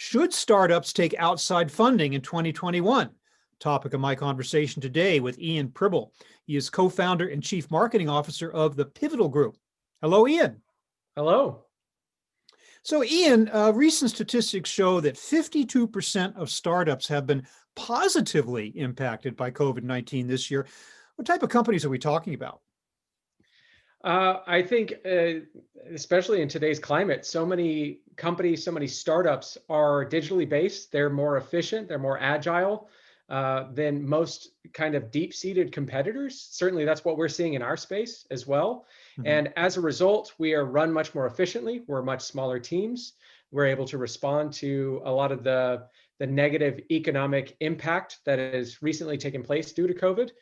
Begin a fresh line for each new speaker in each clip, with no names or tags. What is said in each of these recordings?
Should startups take outside funding in 2021? Topic of my conversation today with Ian Pribyl. He is co-founder and chief marketing officer of the Pivotal Group. Hello, Ian.
Hello.
So Ian, recent statistics show that 52% of startups have been positively impacted by COVID-19 this year. What type of companies are we talking about?
I think, especially in today's climate, so many companies, so many startups are digitally based. They're more efficient, they're more agile than most kind of deep-seated competitors. Certainly, that's what we're seeing in our space as well.
Mhm.
And as a result, we are run much more efficiently. We're much smaller teams. We're able to respond to a lot of the negative economic impact that has recently taken place due to COVID.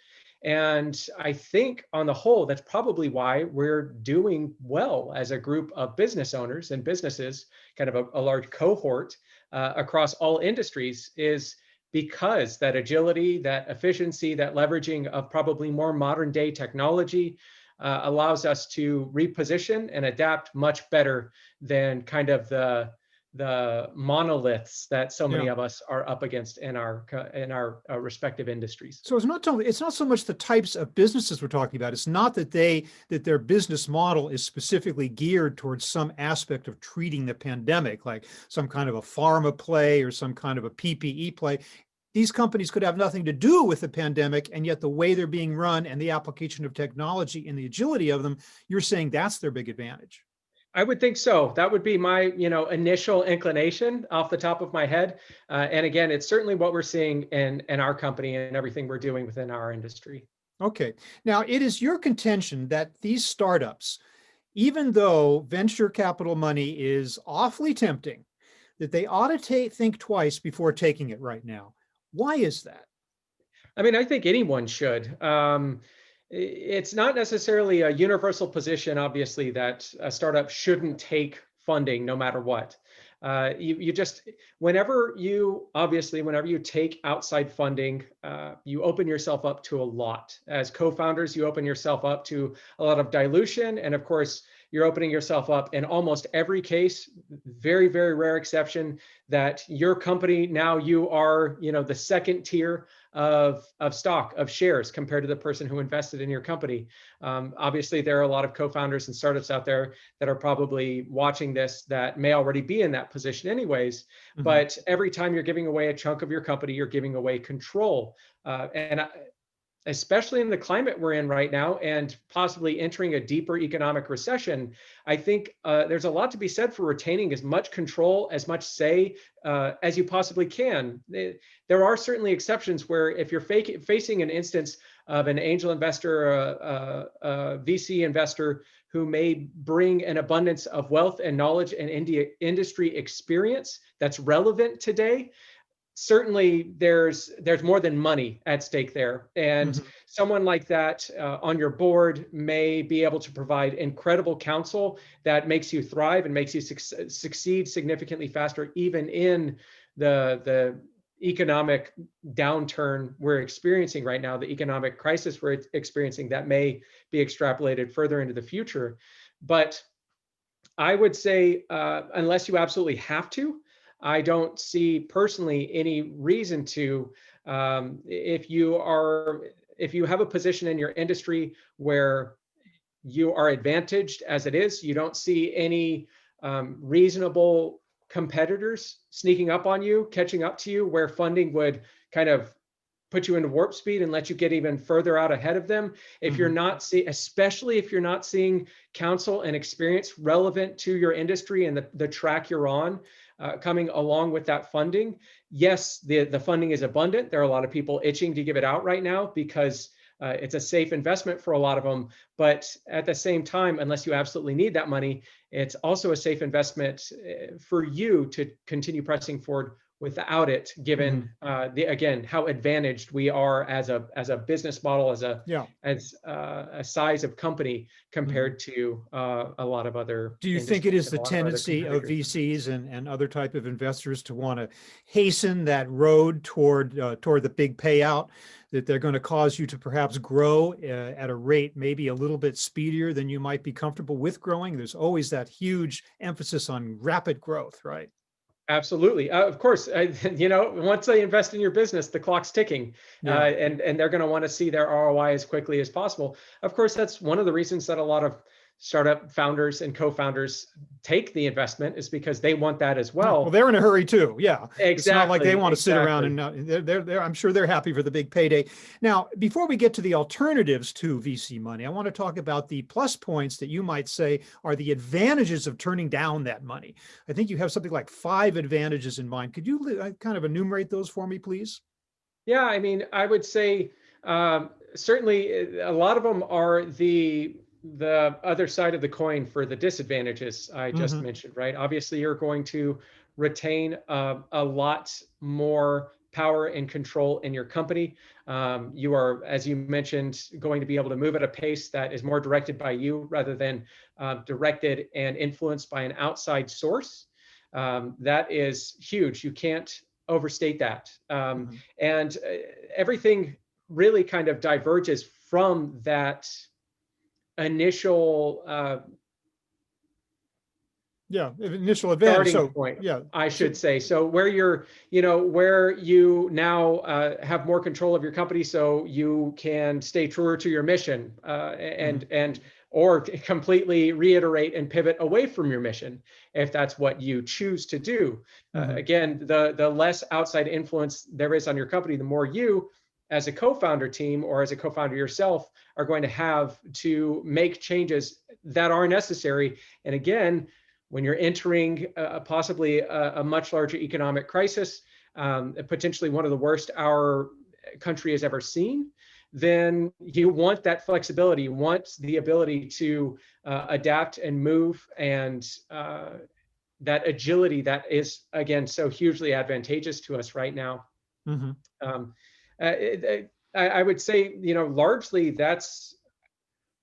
And I think on the whole, that's probably why we're doing well as a group of business owners and businesses, kind of a large cohort across all industries, is because that agility, that efficiency, that leveraging of probably more modern day technology allows us to reposition and adapt much better than kind of the monoliths that so many of us are up against in our respective industries.
So it's not so much the types of businesses we're talking about. It's not that their business model is specifically geared towards some aspect of treating the pandemic, like some kind of a pharma play or some kind of a PPE play. These companies could have nothing to do with the pandemic, and yet the way they're being run and the application of technology and the agility of them, you're saying that's their big advantage.
I would think so. That would be my, initial inclination off the top of my head. And again, it's certainly what we're seeing in our company and everything we're doing within our industry.
Okay. Now, it is your contention that these startups, even though venture capital money is awfully tempting, that they ought to think twice before taking it right now. Why is that?
I mean, I think anyone should. It's not necessarily a universal position, obviously, that a startup shouldn't take funding no matter what. You just, whenever you take outside funding, you open yourself up to a lot. As co-founders, you open yourself up to a lot of dilution. And of course, you're opening yourself up in almost every case, very, very rare exception, that your company, now you are, the second tier of stock, of shares, compared to the person who invested in your company. Obviously, there are a lot of co-founders and startups out there that are probably watching this that may already be in that position anyways. Mm-hmm. But every time you're giving away a chunk of your company, you're giving away control. Especially in the climate we're in right now and possibly entering a deeper economic recession, I think there's a lot to be said for retaining as much control, as much say as you possibly can. There are certainly exceptions where if you're facing an instance of an angel investor, a VC investor who may bring an abundance of wealth and knowledge and industry experience that's relevant today, certainly there's more than money at stake there. And mm-hmm. someone like that on your board may be able to provide incredible counsel that makes you thrive and makes you succeed significantly faster, even in the economic downturn we're experiencing right now, the economic crisis we're experiencing that may be extrapolated further into the future. But I would say, unless you absolutely have to, I don't see personally any reason to, if you have a position in your industry where you are advantaged as it is, you don't see any reasonable competitors sneaking up on you, catching up to you, where funding would kind of put you into warp speed and let you get even further out ahead of them. If mm-hmm. you're not especially if you're not seeing counsel and experience relevant to your industry and the track you're on, coming along with that funding, yes, the funding is abundant. There are a lot of people itching to give it out right now because it's a safe investment for a lot of them. But at the same time, unless you absolutely need that money, it's also a safe investment for you to continue pressing forward without it, given again how advantaged we are as a business model, as a size of company compared to a lot of other.
Do you think it is the tendency of VCs and other type of investors to want to hasten that road toward the big payout, that they're going to cause you to perhaps grow at a rate maybe a little bit speedier than you might be comfortable with growing? There's always that huge emphasis on rapid growth, right?
Absolutely. Of course, once they invest in your business, the clock's ticking,
Yeah.
and they're going to want to see their ROI as quickly as possible. Of course, that's one of the reasons that a lot of startup founders and co-founders take the investment, is because they want that as
Yeah, well,
well.
they're in a hurry too. Yeah, it's not like they
Exactly,
want to sit around and
exactly.
not, I'm sure they're happy for the big payday. Now, before we get to the alternatives to VC money, I want to talk about the plus points that you might say are the advantages of turning down that money. I think you have something like 5 advantages in mind. Could you kind of enumerate those for me, please?
Yeah, I mean, I would say certainly a lot of them are the other side of the coin for the disadvantages I just
Hmm.
mentioned, right? Obviously, you're going to retain a lot more power and control in your company. You are, as you mentioned, going to be able to move at a pace that is more directed by you rather than directed and influenced by an outside source. That is huge. You can't overstate that.
Hmm.
And everything really kind of diverges from that initial
Yeah, initial advantage.
starting
So
point,
yeah,
I
so
should say. So where where you now have more control of your company, so you can stay truer to your mission,
mhm,
and or completely reiterate and pivot away from your mission if that's what you choose to do.
mhm,
Again, the less outside influence there is on your company, the more you, as a co-founder team or as a co-founder yourself, are going to have to make changes that are necessary. And again, when you're entering possibly a much larger economic crisis, potentially one of the worst our country has ever seen, then you want that flexibility. You want the ability to adapt and move, and that agility that is, again, so hugely advantageous to us right now.
mhm.
Um, I would say, largely that's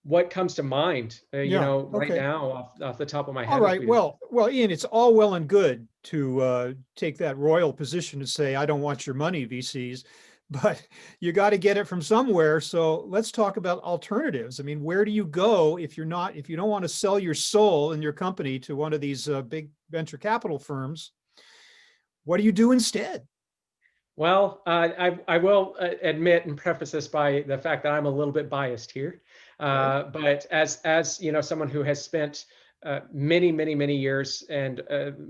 what comes to mind,
Yeah,
right
okay.
now off the top of my
All
head as
right.
we
Well, Ian, it's all well and good to take that royal position to say, I don't want your money, VCs, but you got to get it from somewhere. So let's talk about alternatives. I mean, where do you go if if you don't want to sell your soul and your company to one of these big venture capital firms? What do you do instead?
Well, I will admit and preface this by the fact that I'm a little bit biased here,
Okay.
but as someone who has spent many years and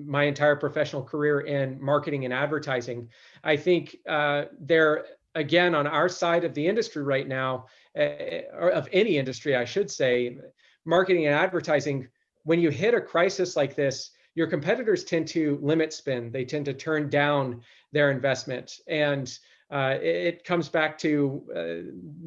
my entire professional career in marketing and advertising, I think there, again, on our side of the industry right now, or of any industry, I should say, marketing and advertising, when you hit a crisis like this, your competitors tend to limit spend. They tend to turn down their investment. And it comes back to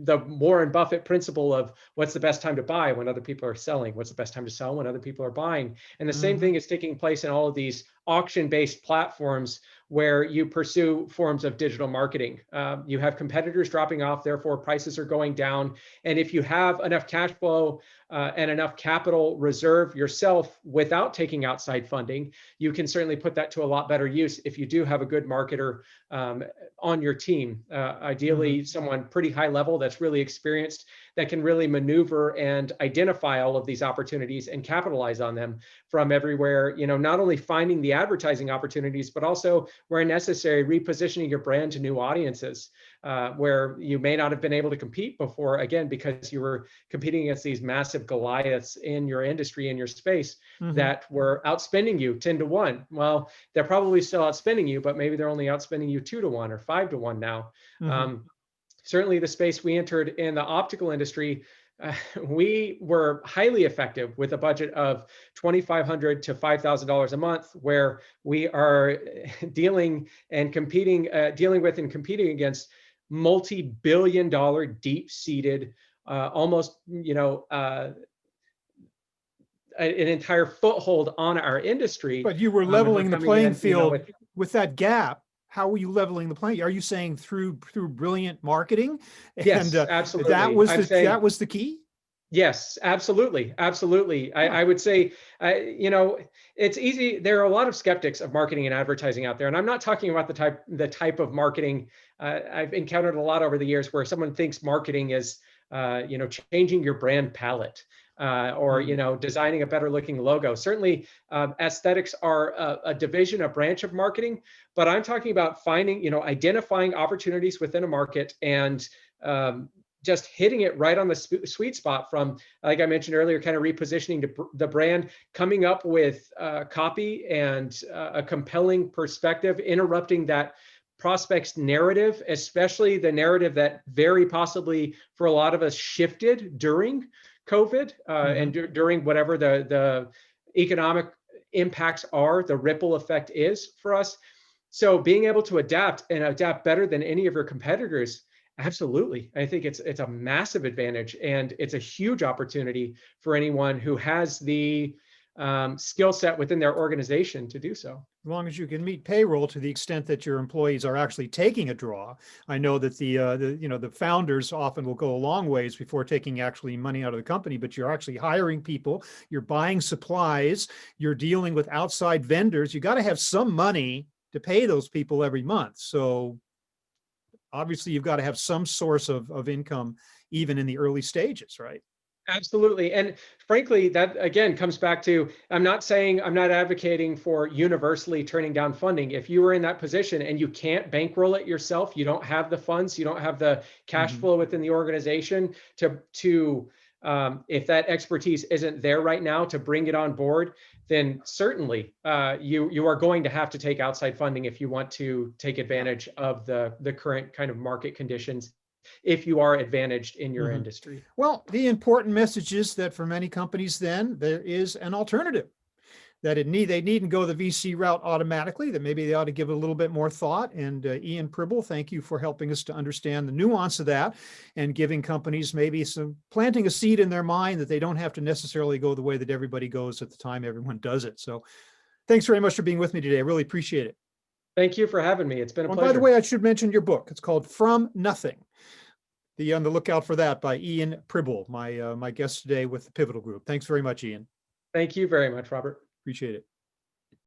the Warren Buffett principle of what's the best time to buy when other people are selling, what's the best time to sell when other people are buying. And the same
Hmm.
thing is taking place in all of these auction-based platforms where you pursue forms of digital marketing. You have competitors dropping off, therefore prices are going down. And if you have enough cash flow and enough capital reserve yourself without taking outside funding, you can certainly put that to a lot better use if you do have a good marketer on your team.
Hmm.
Ideally, someone pretty high level that's really experienced, that can really maneuver and identify all of these opportunities and capitalize on them from everywhere. Not only finding the advertising opportunities, but also where necessary, repositioning your brand to new audiences where you may not have been able to compete before, again, because you were competing against these massive Goliaths in your industry, in your space,
Hmm.
that were outspending you 10 to 1. Well, they're probably still outspending you, but maybe they're only outspending you 2 to 1 or 5 to 1 now.
Hmm.
Um, Certainly, the space we entered in the optical industry, we were highly effective with a budget of $2,500 to $5,000 a month, where we are dealing with and competing against multi-billion-dollar, deep-seated, almost an entire foothold on our industry,
But you were
and we're
leveling the
coming
playing
in,
field
with
with that gap. How were you leveling the playing? Are you saying through brilliant marketing? And
yes, absolutely. I'm
that
saying
was the key?
yes, absolutely, absolutely.
Huh.
I would say, it's easy. There are a lot of skeptics of marketing and advertising out there, and I'm not talking about the type of marketing. I've encountered a lot over the years where someone thinks marketing is, changing your brand palette. or
Mm.
designing a better looking logo. Certainly, aesthetics are a division, a branch of marketing, but I'm talking about finding, identifying opportunities within a market and um, just hitting it right on the sweet spot from, like I mentioned earlier, kind of repositioning the brand, coming up with copy and a compelling perspective, interrupting that prospect's narrative, especially the narrative that very possibly for a lot of us shifted during COVID and
Mhm.
during whatever the economic impacts are, the ripple effect is for us. So being able to adapt and adapt better than any of your competitors, absolutely. I think it's a massive advantage, and it's a huge opportunity for anyone who has the skill set within their organization to do so.
As long as you can meet payroll to the extent that your employees are actually taking a draw. I know that the founders often will go a long ways before taking actually money out of the company, but you're actually hiring people, you're buying supplies, you're dealing with outside vendors. You got to have some money to pay those people every month. So obviously you've got to have some source of income even in the early stages, right?
Absolutely. And frankly, that again comes back to, I'm not advocating for universally turning down funding. If you are in that position and you can't bankroll it yourself, you don't have the funds, you don't have the cash
Mhm.
flow within the organization to if that expertise isn't there right now to bring it on board, then certainly you are going to have to take outside funding if you want to take
Yeah.
advantage of the current kind of market conditions, if you are advantaged in your
Mhm.
industry.
Well, the important message is that for many companies, then there is an alternative. That they needn't go the VC route automatically. That maybe they ought to give it a little bit more thought. And Ian Pribyl, thank you for helping us to understand the nuance of that and giving companies maybe some planting a seed in their mind that they don't have to necessarily go the way that everybody goes at the time everyone does it. So thanks very much for being with me today. I really appreciate it.
Thank you for having me. It's been a
Oh, and by the way,
pleasure.
I should mention your book. It's called From Nothing. Be on the lookout for that by Ian Pribyl, my guest today with the Pivotal Group. Thanks very much, Ian.
Thank you very much, Robert.
Appreciate it.